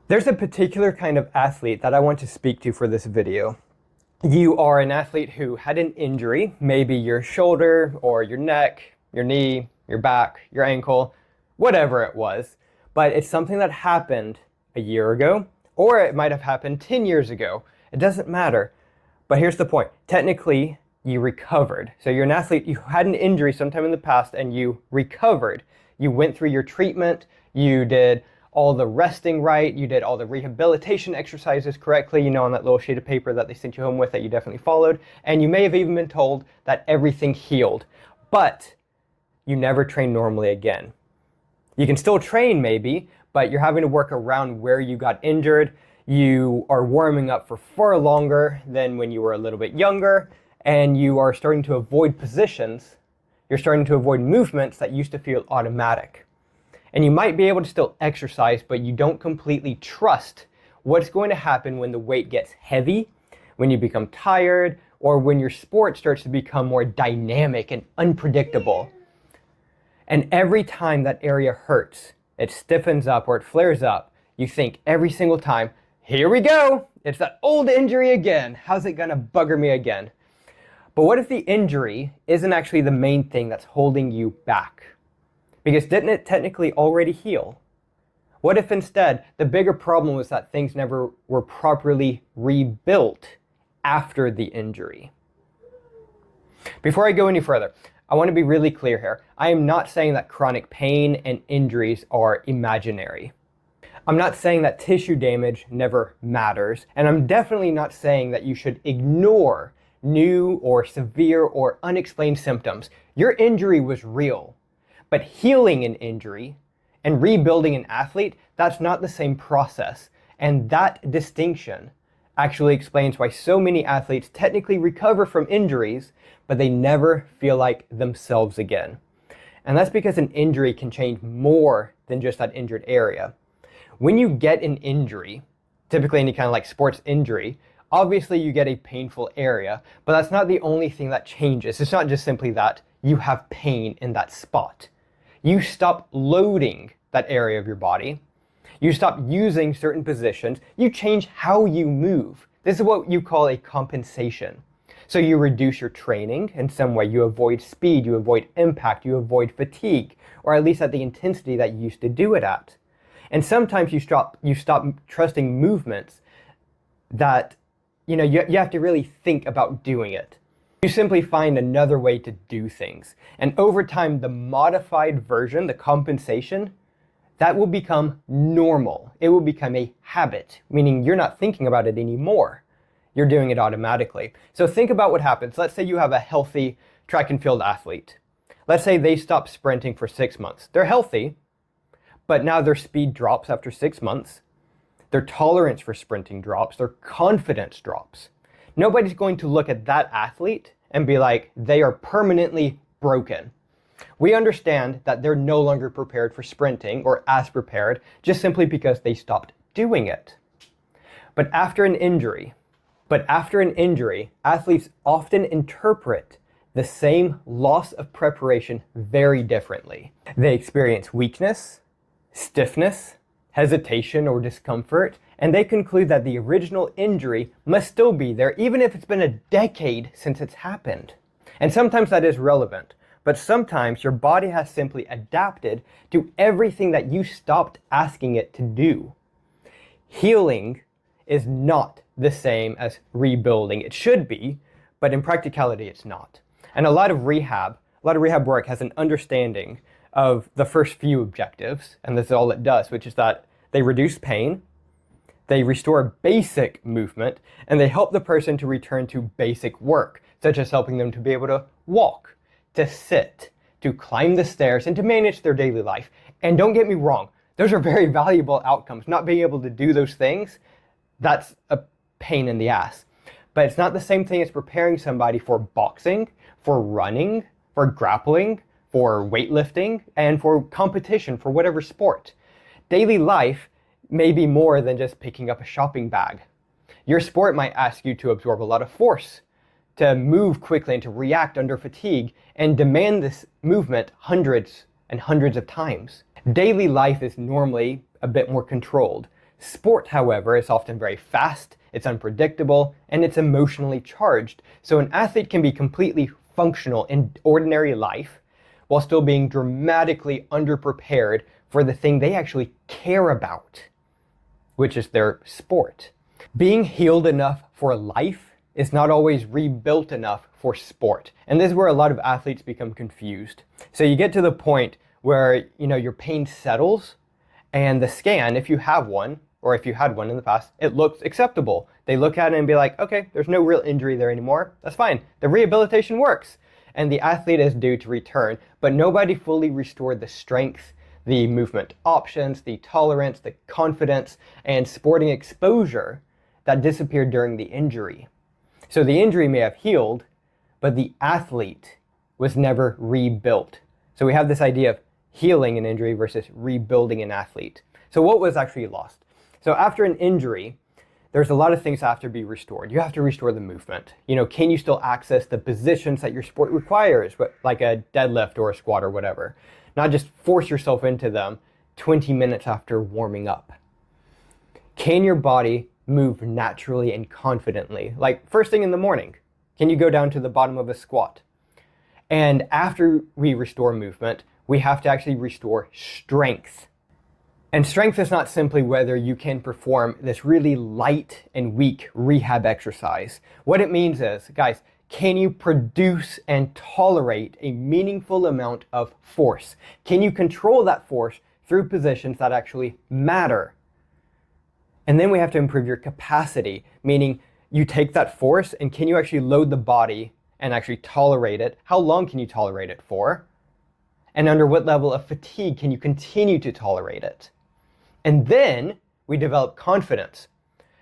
There's a particular kind of athlete that I want to speak to for this video. You are an athlete who had an injury, maybe your shoulder or your neck, your knee, your back, your ankle, whatever it was. But it's something that happened a year ago, or it might have happened 10 years ago. It doesn't matter. But here's the point. Technically, you recovered. So you're an athlete, you had an injury sometime in the past and you recovered. You went through your treatment, you did all the resting right, you did all the rehabilitation exercises correctly, on that little sheet of paper that they sent you home with that you definitely followed, and you may have even been told that everything healed, but you never train normally again. You can still train maybe, but you're having to work around where you got injured. You are warming up for far longer than when you were a little bit younger, and you are starting to avoid positions. You're starting to avoid movements that used to feel automatic. And you might be able to still exercise, but you don't completely trust what's going to happen when the weight gets heavy, when you become tired, or when your sport starts to become more dynamic and unpredictable. And every time that area hurts, it stiffens up or it flares up, you think every single time, here we go, it's that old injury again. How's it gonna bugger me again? But what if the injury isn't actually the main thing that's holding you back? Because didn't it technically already heal? What if instead the bigger problem was that things never were properly rebuilt after the injury? Before I go any further, I want to be really clear here. I am not saying that chronic pain and injuries are imaginary. I'm not saying that tissue damage never matters, and I'm definitely not saying that you should ignore new or severe or unexplained symptoms. Your injury was real. But healing an injury and rebuilding an athlete, that's not the same process. And that distinction actually explains why so many athletes technically recover from injuries, but they never feel like themselves again. And that's because an injury can change more than just that injured area. When you get an injury, typically any kind of like sports injury, obviously you get a painful area, but that's not the only thing that changes. It's not just simply that you have pain in that spot. You stop loading that area of your body. You stop using certain positions. You change how you move. This is what you call a compensation. So you reduce your training in some way. You avoid speed, you avoid impact, you avoid fatigue, or at least at the intensity that you used to do it at. And sometimes you stop trusting movements that, you have to really think about doing it. You simply find another way to do things. And over time, the modified version, the compensation, that will become normal. It will become a habit, meaning you're not thinking about it anymore. You're doing it automatically. So think about what happens. Let's say you have a healthy track and field athlete. Let's say they stop sprinting for 6 months. They're healthy, but now their speed drops after 6 months. Their tolerance for sprinting drops. Their confidence drops. Nobody's going to look at that athlete and be like, they are permanently broken. We understand that they're no longer prepared for sprinting or as prepared just simply because they stopped doing it. But after an injury, athletes often interpret the same loss of preparation very differently. They experience weakness, stiffness, hesitation or discomfort, and they conclude that the original injury must still be there even if it's been a decade since it's happened. And sometimes that is relevant, but sometimes your body has simply adapted to everything that you stopped asking it to do. Healing is not the same as rebuilding. It should be, but in practicality it's not. And a lot of rehab work has an understanding of the first few objectives, and this is all it does, which is that they reduce pain, they restore basic movement, and they help the person to return to basic work, such as helping them to be able to walk, to sit, to climb the stairs, and to manage their daily life. And don't get me wrong, those are very valuable outcomes. Not being able to do those things, that's a pain in the ass. But it's not the same thing as preparing somebody for boxing, for running, for grappling, for weightlifting, and for competition, for whatever sport. Daily life may be more than just picking up a shopping bag. Your sport might ask you to absorb a lot of force, to move quickly and to react under fatigue, and demand this movement hundreds and hundreds of times. Daily life is normally a bit more controlled. Sport, however, is often very fast, it's unpredictable, and it's emotionally charged. So an athlete can be completely functional in ordinary life while still being dramatically underprepared for the thing they actually care about, which is their sport. Being healed enough for life is not always rebuilt enough for sport. And this is where a lot of athletes become confused. So you get to the point where, your pain settles and the scan, if you have one, or if you had one in the past, it looks acceptable. They look at it and be like, okay, there's no real injury there anymore. That's fine. The rehabilitation works. And the athlete is due to return, but nobody fully restored the strength, the movement options, the tolerance, the confidence, and sporting exposure that disappeared during the injury. So the injury may have healed, but the athlete was never rebuilt. So we have this idea of healing an injury versus rebuilding an athlete. So what was actually lost? So after an injury, there's a lot of things that have to be restored. You have to restore the movement. Can you still access the positions that your sport requires, like a deadlift or a squat or whatever? Not just force yourself into them 20 minutes after warming up. Can your body move naturally and confidently? Like first thing in the morning, can you go down to the bottom of a squat? And after we restore movement, we have to actually restore strength. And strength is not simply whether you can perform this really light and weak rehab exercise. What it means is, guys, can you produce and tolerate a meaningful amount of force? Can you control that force through positions that actually matter? And then we have to improve your capacity, meaning you take that force and can you actually load the body and actually tolerate it? How long can you tolerate it for? And under what level of fatigue can you continue to tolerate it? And then we develop confidence.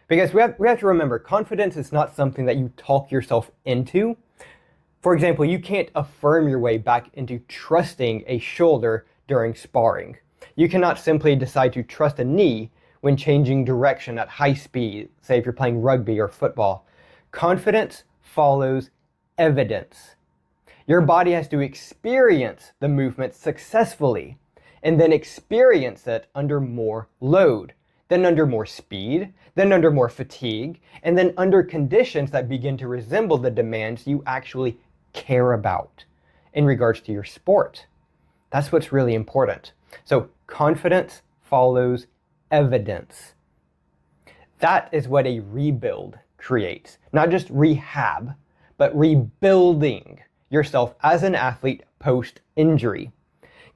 Because we have to remember, confidence is not something that you talk yourself into. For example, you can't affirm your way back into trusting a shoulder during sparring. You cannot simply decide to trust a knee when changing direction at high speed, say if you're playing rugby or football. Confidence follows evidence. Your body has to experience the movement successfully and then experience it under more load, then under more speed, then under more fatigue, and then under conditions that begin to resemble the demands you actually care about in regards to your sport. That's what's really important. So confidence follows evidence. That is what a rebuild creates. Not just rehab, but rebuilding yourself as an athlete post-injury.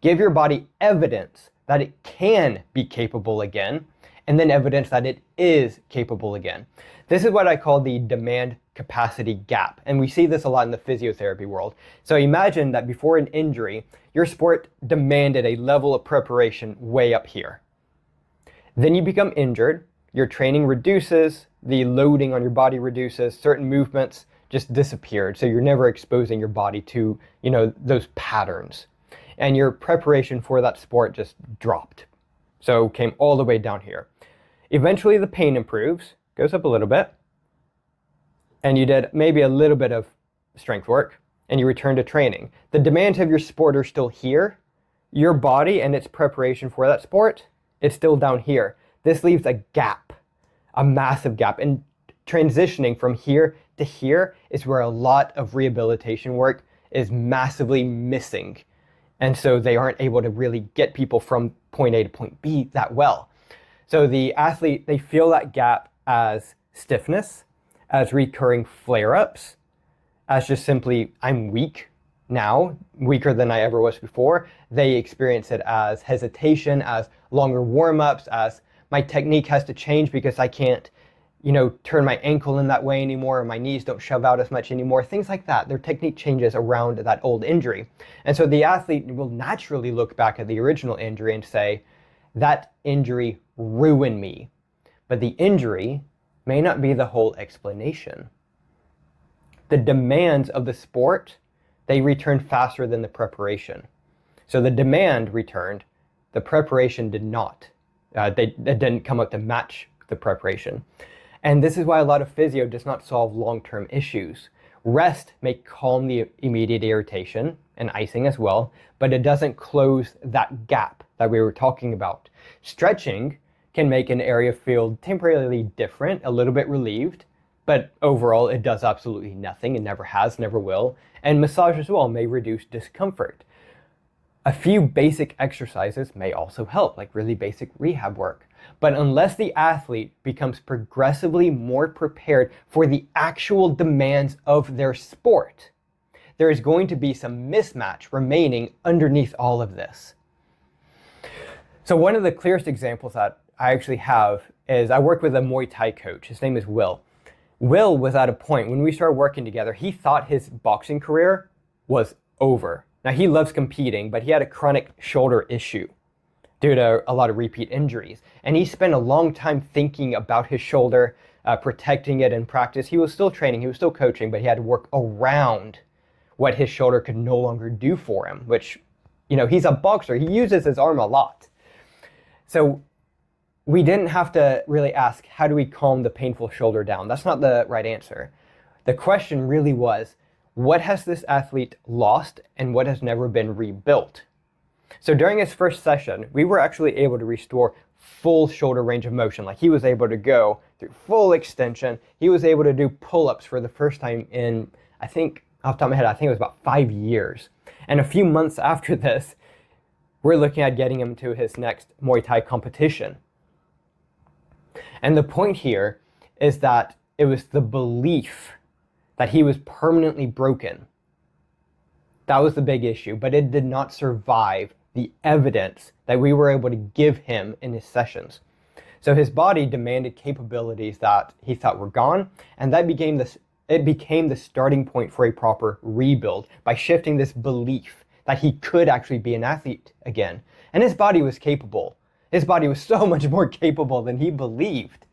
Give your body evidence that it can be capable again, and then evidence that it is capable again. This is what I call the demand capacity gap, and we see this a lot in the physiotherapy world. So imagine that before an injury, your sport demanded a level of preparation way up here. Then you become injured, your training reduces, the loading on your body reduces, certain movements just disappeared, so you're never exposing your body to, those patterns. And your preparation for that sport just dropped. So came all the way down here. Eventually the pain improves, goes up a little bit, and you did maybe a little bit of strength work, and you return to training. The demands of your sport are still here. Your body and its preparation for that sport, it's still down here. This leaves a gap, a massive gap. And transitioning from here to here is where a lot of rehabilitation work is massively missing. And so they aren't able to really get people from point A to point B that well. So the athlete, they feel that gap as stiffness, as recurring flare-ups, as just simply, I'm weak now, weaker than I ever was before. They experience it as hesitation, as longer warm-ups, as my technique has to change because I can't, turn my ankle in that way anymore, or my knees don't shove out as much anymore, things like that. Their technique changes around that old injury. And so the athlete will naturally look back at the original injury and say, that injury ruined me. But the injury may not be the whole explanation. The demands of the sport, they returned faster than the preparation. So the demand returned, the preparation did not. It didn't come up to match the preparation. And this is why a lot of physio does not solve long-term issues. Rest may calm the immediate irritation and icing as well, but it doesn't close that gap that we were talking about. Stretching can make an area feel temporarily different, a little bit relieved, but overall it does absolutely nothing. It never has, never will. And massage as well may reduce discomfort. A few basic exercises may also help, like really basic rehab work. But unless the athlete becomes progressively more prepared for the actual demands of their sport, there is going to be some mismatch remaining underneath all of this. So one of the clearest examples that I actually have is I work with a Muay Thai coach. His name is Will. Will was at a point when we started working together, he thought his boxing career was over. Now he loves competing, but he had a chronic shoulder issue due to a lot of repeat injuries. And he spent a long time thinking about his shoulder, protecting it in practice. He was still training, he was still coaching, but he had to work around what his shoulder could no longer do for him, which, you know, he's a boxer. He uses his arm a lot. So we didn't have to really ask, how do we calm the painful shoulder down? That's not the right answer. The question really was, what has this athlete lost and what has never been rebuilt? So during his first session, we were actually able to restore full shoulder range of motion. Like he was able to go through full extension. He was able to do pull-ups for the first time in, I think, off the top of my head, I think it was about 5 years. And a few months after this, we're looking at getting him to his next Muay Thai competition. And the point here is that it was the belief that he was permanently broken. That was the big issue, but it did not survive the evidence that we were able to give him in his sessions. So his body demanded capabilities that he thought were gone, and that became the starting point for a proper rebuild by shifting this belief that he could actually be an athlete again. And his body was capable. His body was so much more capable than he believed.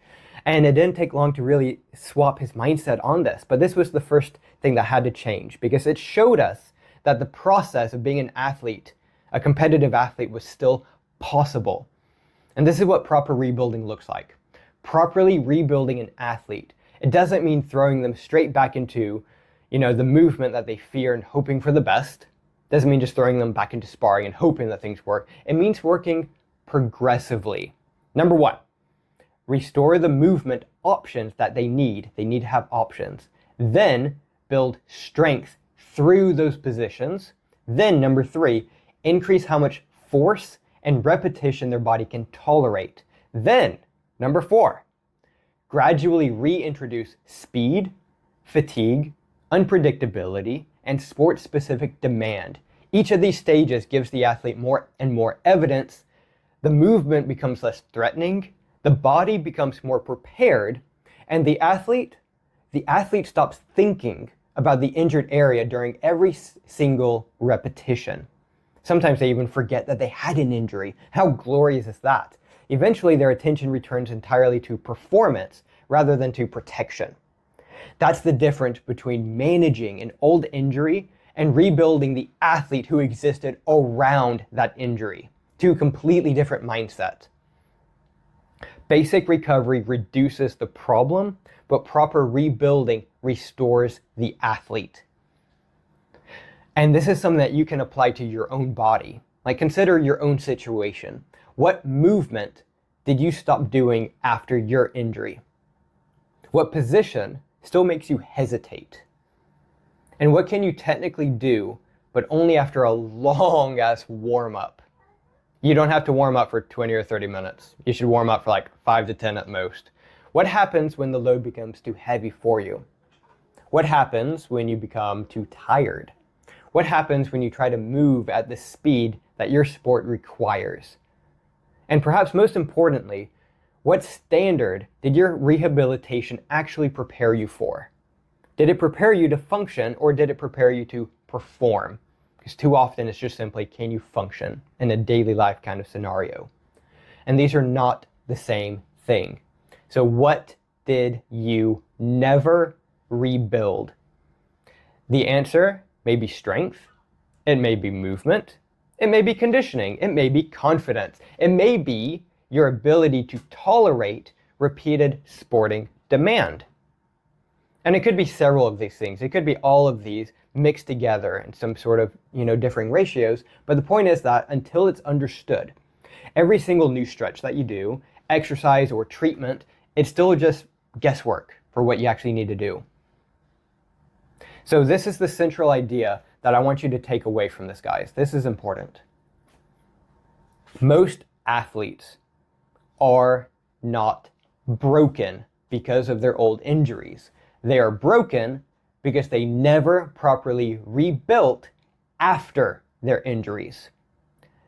And it didn't take long to really swap his mindset on this. But this was the first thing that had to change, because it showed us that the process of being an athlete, a competitive athlete, was still possible. And this is what proper rebuilding looks like. Properly rebuilding an athlete, it doesn't mean throwing them straight back into, you know, the movement that they fear and hoping for the best. It doesn't mean just throwing them back into sparring and hoping that things work. It means working progressively. Number one, restore the movement options that they need. They need to have options. Then build strength through those positions. Then number three, increase how much force and repetition their body can tolerate. Then number four, gradually reintroduce speed, fatigue, unpredictability, and sport-specific demand. Each of these stages gives the athlete more and more evidence. The movement becomes less threatening, the body becomes more prepared, and the athlete stops thinking about the injured area during every single repetition. Sometimes they even forget that they had an injury. How glorious is that? Eventually their attention returns entirely to performance rather than to protection. That's the difference between managing an old injury and rebuilding the athlete who existed around that injury. Two completely different mindsets. Basic recovery reduces the problem, but proper rebuilding restores the athlete. And this is something that you can apply to your own body. Like, consider your own situation. What movement did you stop doing after your injury? What position still makes you hesitate? And what can you technically do, but only after a long ass warm up? You don't have to warm up for 20 or 30 minutes. You should warm up for like 5 to 10 at most. What happens when the load becomes too heavy for you? What happens when you become too tired? What happens when you try to move at the speed that your sport requires? And perhaps most importantly, what standard did your rehabilitation actually prepare you for? Did it prepare you to function, or did it prepare you to perform? Because too often it's just simply, can you function in a daily life kind of scenario? And these are not the same thing. So what did you never rebuild? The answer may be strength, it may be movement, it may be conditioning, it may be confidence, it may be your ability to tolerate repeated sporting demand. And it could be several of these things. It could be all of these mixed together in some sort of, differing ratios. But the point is that until it's understood, every single new stretch that you do, exercise or treatment. It's still just guesswork for what you actually need to do. So this is the central idea that I want you to take away from this, guys. This is important. Most athletes are not broken because of their old injuries. They are broken because they never properly rebuilt after their injuries.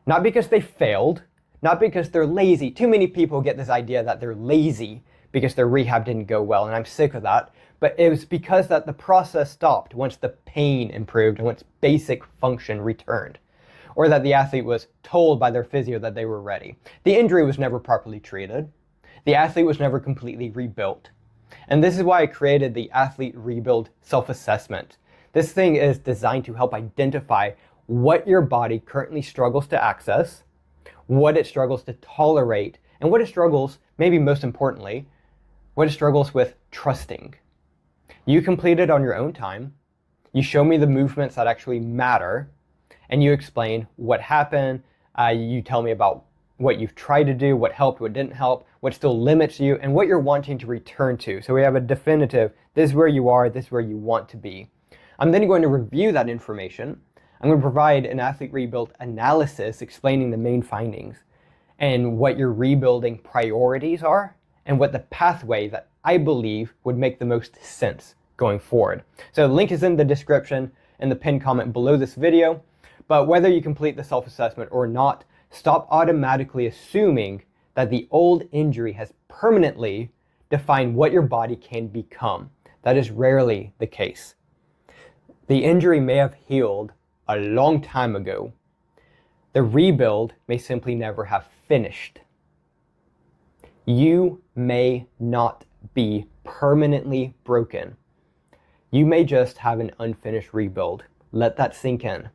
Not because they failed, not because they're lazy. Too many people get this idea that they're lazy because their rehab didn't go well, and I'm sick of that. But it was because that the process stopped once the pain improved and once basic function returned, or that the athlete was told by their physio that they were ready. The injury was never properly treated. The athlete was never completely rebuilt. And this is why I created the Athlete Rebuild Self-Assessment. This thing is designed to help identify what your body currently struggles to access, what it struggles to tolerate, and what it struggles, maybe most importantly, what it struggles with trusting. You complete it on your own time. You show me the movements that actually matter, and you explain what happened. You tell me about what you've tried to do, what helped, what didn't help, what still limits you, and what you're wanting to return to. So we have a definitive, this is where you are, this is where you want to be. I'm then going to review that information. I'm going to provide an athlete rebuild analysis explaining the main findings and what your rebuilding priorities are and what the pathway that I believe would make the most sense going forward. So the link is in the description and the pinned comment below this video. But whether you complete the self-assessment or not, stop automatically assuming that the old injury has permanently defined what your body can become. That is rarely the case. The injury may have healed a long time ago. The rebuild may simply never have finished. You may not be permanently broken. You may just have an unfinished rebuild. Let that sink in.